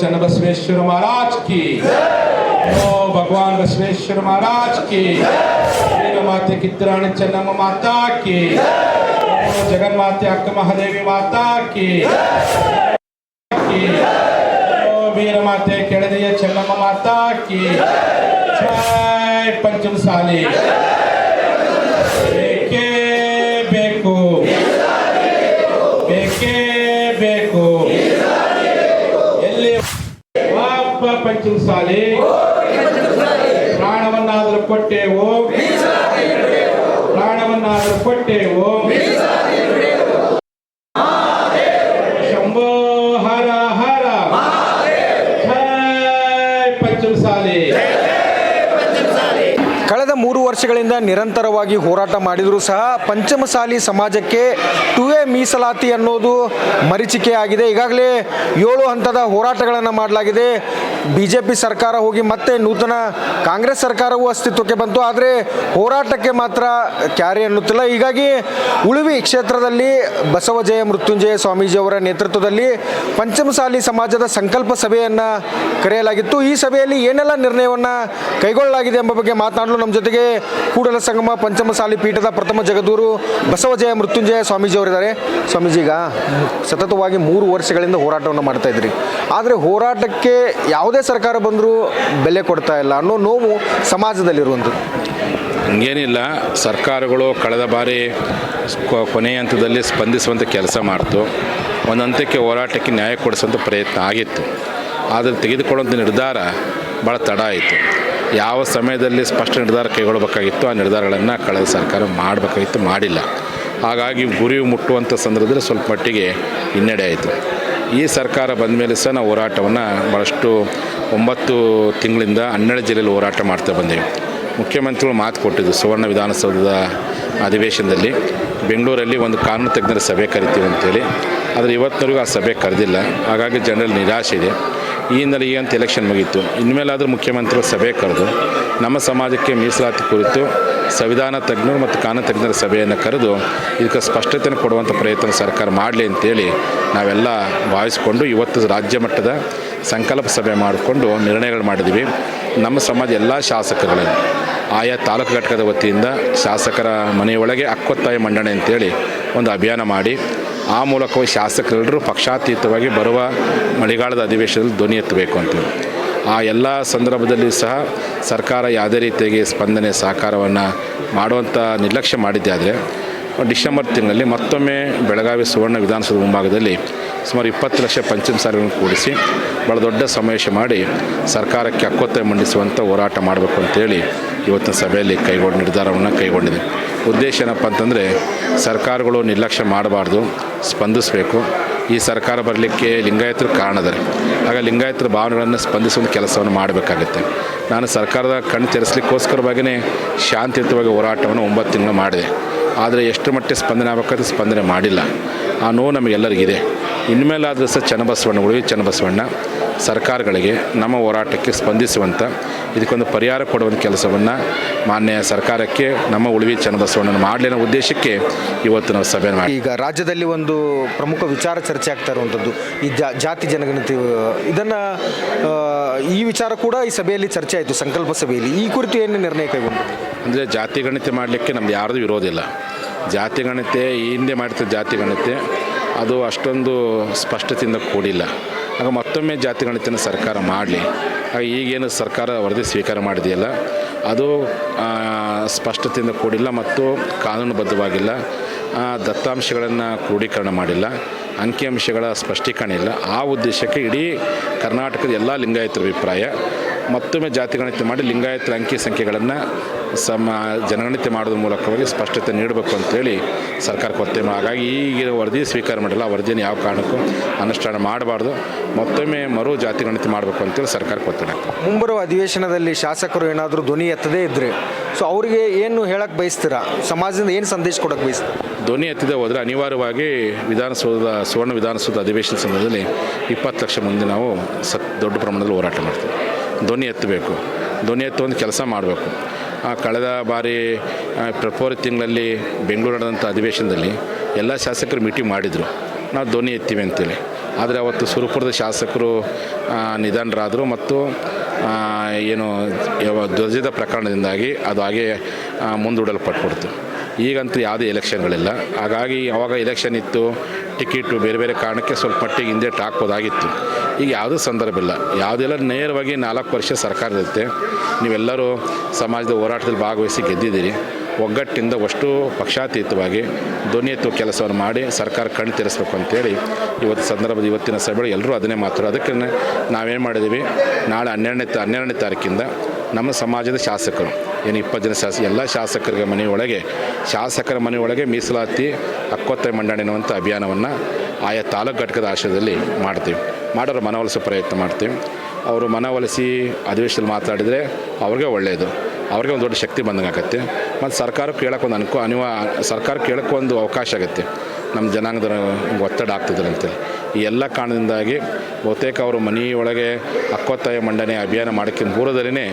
चन्नबसवेश्वर महाराज की, ओ भगवान बसवेश्वर महाराज की, वीर माते कित्तराणी चन्नम्मा माता की, जगन्माते अक्क महादेवी माता की, वीर माते केळदिಯ ಚೆನ್ನಮ್ಮ माता की, जय पंचमसाली। बेके बेको बेके बेको ಎಲ್ಲಿ ಪಾಪ पंचमसाली ಪ್ರಾಣವನ್ನಾದರೂ ಕೊಟ್ಟೆವು, ಪ್ರಾಣವನ್ನಾದರೂ ಕೊಟ್ಟೆವು। ಶಂಭೋ ಹರ ಹರ पंचमसाली। ಕಳೆದ 3 ವರ್ಷಗಳಿಂದ ನಿರಂತರವಾಗಿ ಹೋರಾಟ ಮಾಡಿದರೂ ಸಹ ಪಂಚಮಸಾಲಿ ಸಮಾಜಕ್ಕೆ 2A ಮೀಸಲಾತಿ ಅನ್ನೋದು ಮರೀಚಿಕೆ ಆಗಿದೆ। ಈಗಾಗಲೇ 7 ಹಂತದ ಹೋರಾಟಗಳನ್ನು ಮಾಡಲಾಗಿದೆ। BJP ಸರ್ಕಾರ ಹೋಗಿ ಮತ್ತೆ ನೂತನ ಕಾಂಗ್ರೆಸ್ ಸರ್ಕಾರವೂ ಅಸ್ತಿತ್ವಕ್ಕೆ ಬಂತು, ಆದರೆ ಹೋರಾಟಕ್ಕೆ ಮಾತ್ರ ಕ್ಯಾರಿ ಅನ್ನುತ್ತಿಲ್ಲ। ಹೀಗಾಗಿ ಉಳುವಿ ಕ್ಷೇತ್ರದಲ್ಲಿ ಬಸವಜಯ ಮೃತ್ಯುಂಜಯ ಸ್ವಾಮೀಜಿಯವರ ನೇತೃತ್ವದಲ್ಲಿ ಪಂಚಮಸಾಲಿ ಸಮಾಜದ ಸಂಕಲ್ಪ ಸಭೆಯನ್ನು ಕರೆಯಲಾಗಿತ್ತು। ಈ ಸಭೆಯಲ್ಲಿ ಏನೆಲ್ಲ ನಿರ್ಣಯವನ್ನು ಕೈಗೊಳ್ಳಲಾಗಿದೆ ಎಂಬ ಬಗ್ಗೆ ಮಾತನಾಡಲು ನಮ್ಮ ಜೊತೆಗೆ ಕೂಡಲ ಸಂಗಮ ಪಂಚಮಸಾಲಿ ಪೀಠದ ಪ್ರಥಮ ಜಗದ್ಗುರು ಬಸವಜಯ ಮೃತ್ಯುಂಜಯ ಸ್ವಾಮೀಜಿಯವರಿದ್ದಾರೆ। ಸ್ವಾಮೀಜಿ, ಈಗ ಸತತವಾಗಿ 3 ವರ್ಷಗಳಿಂದ ಹೋರಾಟವನ್ನು ಮಾಡ್ತಾ ಇದ್ರಿ, ಆದರೆ ಹೋರಾಟಕ್ಕೆ ಯಾವುದೇ ಸರ್ಕಾರ ಬಂದರೂ ಬೆಲೆ ಕೊಡ್ತಾ ಇಲ್ಲ ಅನ್ನೋ ನೋವು ಸಮಾಜದಲ್ಲಿರುವಂಥದ್ದು। ಹಂಗೇನಿಲ್ಲ, ಸರ್ಕಾರಗಳು ಕಳೆದ ಬಾರಿ ಕೊನೆಯ ಹಂತದಲ್ಲಿ ಸ್ಪಂದಿಸುವಂಥ ಕೆಲಸ ಮಾಡ್ತು, ಒಂದು ಹಂತಕ್ಕೆ ಹೋರಾಟಕ್ಕೆ ನ್ಯಾಯ ಕೊಡಿಸುವಂಥ ಪ್ರಯತ್ನ ಆಗಿತ್ತು, ಆದರೆ ತೆಗೆದುಕೊಳ್ಳುವಂಥ ನಿರ್ಧಾರ ಭಾಳ ತಡ ಆಯಿತು। ಯಾವ ಸಮಯದಲ್ಲಿ ಸ್ಪಷ್ಟ ನಿರ್ಧಾರ ಕೈಗೊಳ್ಳಬೇಕಾಗಿತ್ತು ಆ ನಿರ್ಧಾರಗಳನ್ನು ಕಳೆದ ಸರ್ಕಾರ ಮಾಡಬೇಕಾಗಿತ್ತು, ಮಾಡಿಲ್ಲ। ಹಾಗಾಗಿ ಗುರಿ ಮುಟ್ಟುವಂಥ ಸಂದರ್ಭದಲ್ಲಿ ಸ್ವಲ್ಪ ಮಟ್ಟಿಗೆ ಹಿನ್ನಡೆ ಆಯಿತು। ಈ ಸರ್ಕಾರ ಬಂದ ಮೇಲೆ ಸಹ ನಾವು ಹೋರಾಟವನ್ನು ಭಾಳಷ್ಟು 9 ತಿಂಗಳಿಂದ 12 ಜಿಲ್ಲೆಯಲ್ಲಿ ಹೋರಾಟ ಮಾಡ್ತಾ ಬಂದೇವೆ। ಮುಖ್ಯಮಂತ್ರಿಗಳು ಮಾತು ಕೊಟ್ಟಿದ್ದು ಸುವರ್ಣ ವಿಧಾನಸೌಧದ ಅಧಿವೇಶನದಲ್ಲಿ ಬೆಂಗಳೂರಲ್ಲಿ ಒಂದು ಕಾನೂನು ತಜ್ಞರ ಸಭೆ ಕರಿತೀವಿ ಅಂತೇಳಿ, ಆದರೆ ಇವತ್ತಿನವರೆಗೂ ಆ ಸಭೆ ಕರೆದಿಲ್ಲ। ಹಾಗಾಗಿ ಜನರಲ್ಲಿ ನಿರಾಶೆ ಇದೆ। ಈ ಹಿನ್ನೆಲೆ ಈಗಂತ ಎಲೆಕ್ಷನ್ ಮುಗೀತು, ಇನ್ಮೇಲಾದರೂ ಮುಖ್ಯಮಂತ್ರಿಗಳು ಸಭೆ ಕರೆದು ನಮ್ಮ ಸಮಾಜಕ್ಕೆ ಮೀಸಲಾತಿ ಕುರಿತು ಸಂವಿಧಾನ ತಜ್ಞರು ಮತ್ತು ಕಾನೂನು ತಜ್ಞರ ಸಭೆಯನ್ನು ಕರೆದು ಇದಕ್ಕೆ ಸ್ಪಷ್ಟತೆಯನ್ನು ಕೊಡುವಂಥ ಪ್ರಯತ್ನ ಸರ್ಕಾರ ಮಾಡಲಿ ಅಂತೇಳಿ ನಾವೆಲ್ಲ ಭಾವಿಸಿಕೊಂಡು ಇವತ್ತು ರಾಜ್ಯ ಮಟ್ಟದ ಸಂಕಲ್ಪ ಸಭೆ ಮಾಡಿಕೊಂಡು ನಿರ್ಣಯಗಳು ಮಾಡಿದ್ದೀವಿ। ನಮ್ಮ ಸಮಾಜ ಎಲ್ಲ ಶಾಸಕರುಗಳನ್ನು ಆಯಾ ತಾಲೂಕು ಘಟಕದ ವತಿಯಿಂದ ಶಾಸಕರ ಮನೆಯೊಳಗೆ ಹಕ್ಕೊತ್ತಾಯ ಮಂಡನೆ ಅಂತೇಳಿ ಒಂದು ಅಭಿಯಾನ ಮಾಡಿ ಆ ಮೂಲಕವಾಗಿ ಶಾಸಕರೆಲ್ಲರೂ ಪಕ್ಷಾತೀತವಾಗಿ ಬರುವ ಮಳೆಗಾಲದ ಅಧಿವೇಶನದಲ್ಲಿ ಧ್ವನಿ ಎತ್ತಬೇಕು ಅಂತೇಳಿ ಆ ಎಲ್ಲ ಸಂದರ್ಭದಲ್ಲಿ ಸಹ ಸರ್ಕಾರ ಯಾವುದೇ ರೀತಿಯಾಗಿ ಸ್ಪಂದನೆ ಸಹಕಾರವನ್ನು ಮಾಡುವಂಥ ನಿರ್ಲಕ್ಷ್ಯ ಮಾಡಿದ್ದೆ। ಆದರೆ ಡಿಸೆಂಬರ್ ತಿಂಗಳಲ್ಲಿ ಮತ್ತೊಮ್ಮೆ ಬೆಳಗಾವಿ ಸುವರ್ಣ ವಿಧಾನಸೌಧ ಮುಂಭಾಗದಲ್ಲಿ ಸುಮಾರು 20 ಲಕ್ಷ ಪಂಚಮಸಾಲಿಗಳನ್ನು ಕೂಡಿಸಿ ಭಾಳ ದೊಡ್ಡ ಸಮಾವೇಶ ಮಾಡಿ ಸರ್ಕಾರಕ್ಕೆ ಹಕ್ಕೊತ್ತಾಯ ಮಂಡಿಸುವಂಥ ಹೋರಾಟ ಮಾಡಬೇಕು ಅಂತೇಳಿ ಇವತ್ತಿನ ಸಭೆಯಲ್ಲಿ ನಿರ್ಧಾರವನ್ನು ಕೈಗೊಂಡಿದೆ। ಉದ್ದೇಶ ಏನಪ್ಪ ಅಂತಂದರೆ ಸರ್ಕಾರಗಳು ನಿರ್ಲಕ್ಷ್ಯ ಮಾಡಬಾರ್ದು, ಸ್ಪಂದಿಸಬೇಕು। ಈ ಸರ್ಕಾರ ಬರಲಿಕ್ಕೆ ಲಿಂಗಾಯತರು ಕಾರಣದರೆ, ಆಗ ಲಿಂಗಾಯತರ ಭಾವನೆಗಳನ್ನು ಸ್ಪಂದಿಸುವಂಥ ಕೆಲಸವನ್ನು ಮಾಡಬೇಕಾಗುತ್ತೆ। ನಾನು ಸರ್ಕಾರದ ಕಣ್ಣು ತೆರೆಸಲಿಕ್ಕೋಸ್ಕರವಾಗಿಯೇ ಶಾಂತಿಯುತವಾಗಿ ಹೋರಾಟವನ್ನು 9 ತಿಂಗಳು ಮಾಡಿದೆ, ಆದರೆ ಎಷ್ಟು ಮಟ್ಟಿಗೆ ಸ್ಪಂದನೆ ಆಗಬೇಕಾದ್ರೆ ಸ್ಪಂದನೆ ಮಾಡಿಲ್ಲ। ಆ ನೋವು ನಮಗೆಲ್ಲರಿಗಿದೆ। ಇನ್ಮೇಲಾದರೂ ಸಹ ಚನ್ನಬಸವಣ್ಣ ಉಳುವಿ ಚನ್ನಬಸವಣ್ಣ ಸರ್ಕಾರಗಳಿಗೆ ನಮ್ಮ ಹೋರಾಟಕ್ಕೆ ಸ್ಪಂದಿಸುವಂಥ ಇದಕ್ಕೊಂದು ಪರಿಹಾರ ಕೊಡುವಂಥ ಕೆಲಸವನ್ನು ಮಾನ್ಯ ಸರ್ಕಾರಕ್ಕೆ ನಮ್ಮ ಉಳುವಿ ಚನ್ನಬಸವಣ್ಣನ ಮಾಡಲಿ ಅನ್ನೋ ಉದ್ದೇಶಕ್ಕೆ ಇವತ್ತು ನಾವು ಸಭೆ ಮಾಡಿ ಈಗ ರಾಜ್ಯದಲ್ಲಿ ಒಂದು ಪ್ರಮುಖ ವಿಚಾರ ಚರ್ಚೆ ಆಗ್ತಾ ಇರುವಂಥದ್ದು ಈ ಜಾತಿ ಜನಗಣತಿ, ಇದನ್ನು ಈ ವಿಚಾರ ಕೂಡ ಈ ಸಭೆಯಲ್ಲಿ ಚರ್ಚೆ ಆಯಿತು, ಸಂಕಲ್ಪ ಸಭೆಯಲ್ಲಿ। ಈ ಕುರಿತು ಏನು ನಿರ್ಣಯ ಕೈಗೊಂಡು? ಅಂದರೆ ಜಾತಿ ಗಣತಿ ಮಾಡಲಿಕ್ಕೆ ನಮ್ದು ಯಾರ್ದು ವಿರೋಧ ಇಲ್ಲ। ಜಾತಿ ಗಣತಿ ಈ ಹಿಂದೆ ಮಾಡ್ತಿದ್ದ ಜಾತಿ ಗಣತಿ ಅದು ಅಷ್ಟೊಂದು ಸ್ಪಷ್ಟತೆಯಿಂದ ಕೂಡಿಲ್ಲ, ಆಗ ಮತ್ತೊಮ್ಮೆ ಜಾತಿ ಗಣತಿಯನ್ನು ಸರ್ಕಾರ ಮಾಡಲಿ। ಈಗೇನು ಸರ್ಕಾರ ವರದಿ ಸ್ವೀಕಾರ ಮಾಡಿದೆಯಲ್ಲ ಅದು ಸ್ಪಷ್ಟತೆಯಿಂದ ಕೂಡಿಲ್ಲ ಮತ್ತು ಕಾನೂನುಬದ್ಧವಾಗಿಲ್ಲ, ದತ್ತಾಂಶಗಳನ್ನು ಕ್ರೋಢೀಕರಣ ಮಾಡಿಲ್ಲ, ಅಂಕಿಅಂಶಗಳ ಸ್ಪಷ್ಟೀಕರಣ ಇಲ್ಲ। ಆ ಉದ್ದೇಶಕ್ಕೆ ಇಡೀ ಕರ್ನಾಟಕದ ಎಲ್ಲ ಲಿಂಗಾಯತರ ಅಭಿಪ್ರಾಯ ಮತ್ತೊಮ್ಮೆ ಜಾತಿ ಗಣತಿ ಮಾಡಿ ಲಿಂಗಾಯತರ ಅಂಕಿ ಸಂಖ್ಯೆಗಳನ್ನು ಜನಗಣತಿ ಮಾಡೋದ್ರ ಮೂಲಕವಾಗಿ ಸ್ಪಷ್ಟತೆ ನೀಡಬೇಕು ಅಂತೇಳಿ ಸರ್ಕಾರಕ್ಕೆ ಒತ್ತಾಯ। ಹಾಗಾಗಿ ಈಗಿನ ವರದಿ ಸ್ವೀಕಾರ ಮಾಡಿಲ್ಲ, ಆ ವರದಿಯನ್ನು ಯಾವ ಕಾರಣಕ್ಕೂ ಅನುಷ್ಠಾನ ಮಾಡಬಾರ್ದು, ಮತ್ತೊಮ್ಮೆ ಮರು ಜಾತಿ ಗಣತಿ ಮಾಡಬೇಕು ಅಂತೇಳಿ ಸರ್ಕಾರಕ್ಕೆ ಒತ್ತಡ. ಮುಂಬರುವ ಅಧಿವೇಶನದಲ್ಲಿ ಶಾಸಕರು ಏನಾದರೂ ಧ್ವನಿ ಎತ್ತದೇ ಇದ್ದರೆ ಸೊ ಅವರಿಗೆ ಏನು ಹೇಳಕ್ಕೆ ಬಯಸ್ತೀರಾ? ಸಮಾಜದಿಂದ ಏನು ಸಂದೇಶ ಕೊಡೋಕ್ಕೆ ಬಯಸ್ತೀರಾ? ಧ್ವನಿ ಎತ್ತಿದೆ ಹೋದರೆ ಅನಿವಾರ್ಯವಾಗಿ ಸುವರ್ಣ ವಿಧಾನಸೌಧ ಅಧಿವೇಶನ ಸಂದರ್ಭದಲ್ಲಿ 20 ಲಕ್ಷ ಮುಂದೆ ನಾವು ದೊಡ್ಡ ಪ್ರಮಾಣದಲ್ಲಿ ಹೋರಾಟ ಮಾಡ್ತೀವಿ। ಧ್ವನಿ ಎತ್ತಬೇಕು, ಧ್ವನಿ ಎತ್ತುವಂಥ ಕೆಲಸ ಮಾಡಬೇಕು। ಕಳೆದ ಬಾರಿ ಫೆಬ್ರವರಿ ತಿಂಗಳಲ್ಲಿ ಬೆಂಗಳೂರು ನಡೆದಂಥ ಅಧಿವೇಶನದಲ್ಲಿ ಎಲ್ಲ ಶಾಸಕರು ಮೀಟಿಂಗ್ ಮಾಡಿದರು, ನಾವು ಧ್ವನಿ ಎತ್ತೀವಿ ಅಂತೇಳಿ। ಆದರೆ ಅವತ್ತು ಸುರಪುರದ ಶಾಸಕರು ನಿಧನರಾದರು ಮತ್ತು ಏನು ಧ್ವಜದ ಪ್ರಕರಣದಿಂದಾಗಿ ಅದು ಹಾಗೆ ಮುಂದೂಡಲ್ಪಟ್ಬಿಡ್ತು. ಈಗಂತೂ ಯಾವುದೇ ಎಲೆಕ್ಷನ್ಗಳಿಲ್ಲ. ಹಾಗಾಗಿ ಅವಾಗ ಎಲೆಕ್ಷನ್ ಇತ್ತು, ಟಿಕೆಟು ಬೇರೆ ಬೇರೆ ಕಾರಣಕ್ಕೆ ಸ್ವಲ್ಪ ಮಟ್ಟಿಗೆ ಹಿಂದೆ ಹಾಕ್ಬೋದಾಗಿತ್ತು. ಈಗ ಯಾವುದೂ ಸಂದರ್ಭ ಇಲ್ಲ. ಯಾವುದೆಲ್ಲ ನೇರವಾಗಿ 4 ವರ್ಷ ಸರ್ಕಾರ ಇರುತ್ತೆ. ನೀವೆಲ್ಲರೂ ಸಮಾಜದ ಹೋರಾಟದಲ್ಲಿ ಭಾಗವಹಿಸಿ ಗೆದ್ದಿದ್ದೀರಿ. ಒಗ್ಗಟ್ಟಿಂದ ಅಷ್ಟು ಪಕ್ಷಾತೀತವಾಗಿ ಧ್ವನಿ ಎತ್ತುವ ಕೆಲಸವನ್ನು ಮಾಡಿ ಸರ್ಕಾರ ಕಣ್ಣು ತೆರೆಸಬೇಕು ಅಂತೇಳಿ ಇವತ್ತಿನ ಸಭೆಗಳು ಎಲ್ಲರೂ ಅದನ್ನೇ ಮಾತಾಡೋದು. ಅದಕ್ಕೆ ನಾವೇನು ಮಾಡಿದ್ದೀವಿ, ನಾಳೆ 12ನೇ ತಾರೀಕಿಂದ ನಮ್ಮ ಸಮಾಜದ ಶಾಸಕರು ಏನು 20 ಜನ ಎಲ್ಲ ಶಾಸಕರ ಮನೆಯೊಳಗೆ ಮೀಸಲಾತಿ ಹಕ್ಕೊತ್ತಾಯ ಮಂಡನೆ ಅನ್ನುವಂಥ ಅಭಿಯಾನವನ್ನು ಆಯಾ ತಾಲೂಕು ಘಟಕದ ಆಶ್ರಯದಲ್ಲಿ ಮಾಡ್ತೀವಿ. ಮಾಡೋರು ಮನವೊಲಿಸೋ ಪ್ರಯತ್ನ ಮಾಡ್ತೀವಿ. ಅವರು ಮನವೊಲಿಸಿ ಅಧಿವೇಶನದಲ್ಲಿ ಮಾತಾಡಿದರೆ ಅವ್ರಿಗೆ ಒಳ್ಳೆಯದು, ಅವ್ರಿಗೆ ಒಂದು ದೊಡ್ಡ ಶಕ್ತಿ ಬಂದಂಗಾಗತ್ತೆ. ಮತ್ತು ಸರ್ಕಾರಕ್ಕೆ ಕೇಳೋಕ್ಕೆ ಒಂದು ಅವಕಾಶ ಆಗುತ್ತೆ. ನಮ್ಮ ಜನಾಂಗದ ಒತ್ತಡ ಆಗ್ತಿದ್ದಾರೆ ಅಂತೇಳಿ ಈ ಎಲ್ಲ ಕಾರಣದಿಂದಾಗಿ ಬಹುತೇಕ ಅವರು ಮನೆಯೊಳಗೆ ಹಕ್ಕೊತ್ತಾಯ ಮಂಡನೆ ಅಭಿಯಾನ ಮಾಡೋಕ್ಕಿಂತ ಪೂರ್ವದಲ್ಲೇ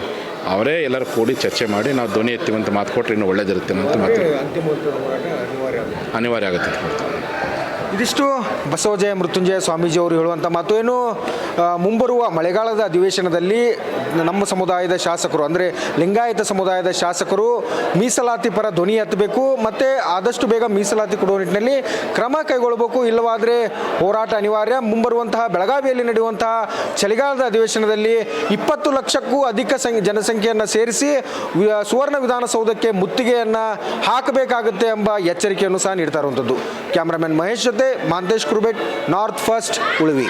ಅವರೇ ಎಲ್ಲರೂ ಕೂಡಿ ಚರ್ಚೆ ಮಾಡಿ ನಾವು ಧ್ವನಿ ಎತ್ತೀವಿ ಅಂತ ಮಾತು ಕೊಟ್ಟರೆ ಇನ್ನೂ ಒಳ್ಳೇದಿರುತ್ತೆ ಅಂತ ಮಾತು ಅನಿವಾರ್ಯ ಆಗುತ್ತೆ. ಇದಿಷ್ಟು ಬಸವಜಯ ಮೃತ್ಯುಂಜಯ ಸ್ವಾಮೀಜಿ ಅವರು ಹೇಳುವಂಥ ಮಾತು. ಏನು ಮುಂಬರುವ ಮಳೆಗಾಲದ ಅಧಿವೇಶನದಲ್ಲಿ ನಮ್ಮ ಸಮುದಾಯದ ಶಾಸಕರು ಅಂದರೆ ಲಿಂಗಾಯತ ಸಮುದಾಯದ ಶಾಸಕರು ಮೀಸಲಾತಿ ಪರ ಧ್ವನಿ ಎತ್ತಬೇಕು ಮತ್ತು ಆದಷ್ಟು ಬೇಗ ಮೀಸಲಾತಿ ಕೊಡುವ ನಿಟ್ಟಿನಲ್ಲಿ ಕ್ರಮ ಕೈಗೊಳ್ಳಬೇಕು. ಇಲ್ಲವಾದರೆ ಹೋರಾಟ ಅನಿವಾರ್ಯ. ಮುಂಬರುವಂತಹ ಬೆಳಗಾವಿಯಲ್ಲಿ ನಡೆಯುವಂತಹ ಚಳಿಗಾಲದ ಅಧಿವೇಶನದಲ್ಲಿ 20 ಲಕ್ಷಕ್ಕೂ ಅಧಿಕ ಜನಸಂಖ್ಯೆಯನ್ನು ಸೇರಿಸಿ ಸುವರ್ಣ ವಿಧಾನಸೌಧಕ್ಕೆ ಮುತ್ತಿಗೆಯನ್ನು ಹಾಕಬೇಕಾಗುತ್ತೆ ಎಂಬ ಎಚ್ಚರಿಕೆಯನ್ನು ಸಹ ನೀಡ್ತಾ ಇರುವಂಥದ್ದು. ಕ್ಯಾಮ್ರಾಮನ್ ಮಹೇಶ್ ಜೊತೆ ಮಾಂತೇಶ್ ಕುರುಬೆಟ್, ನಾರ್ತ್ ಫಸ್ಟ್, ಉಳುವಿ.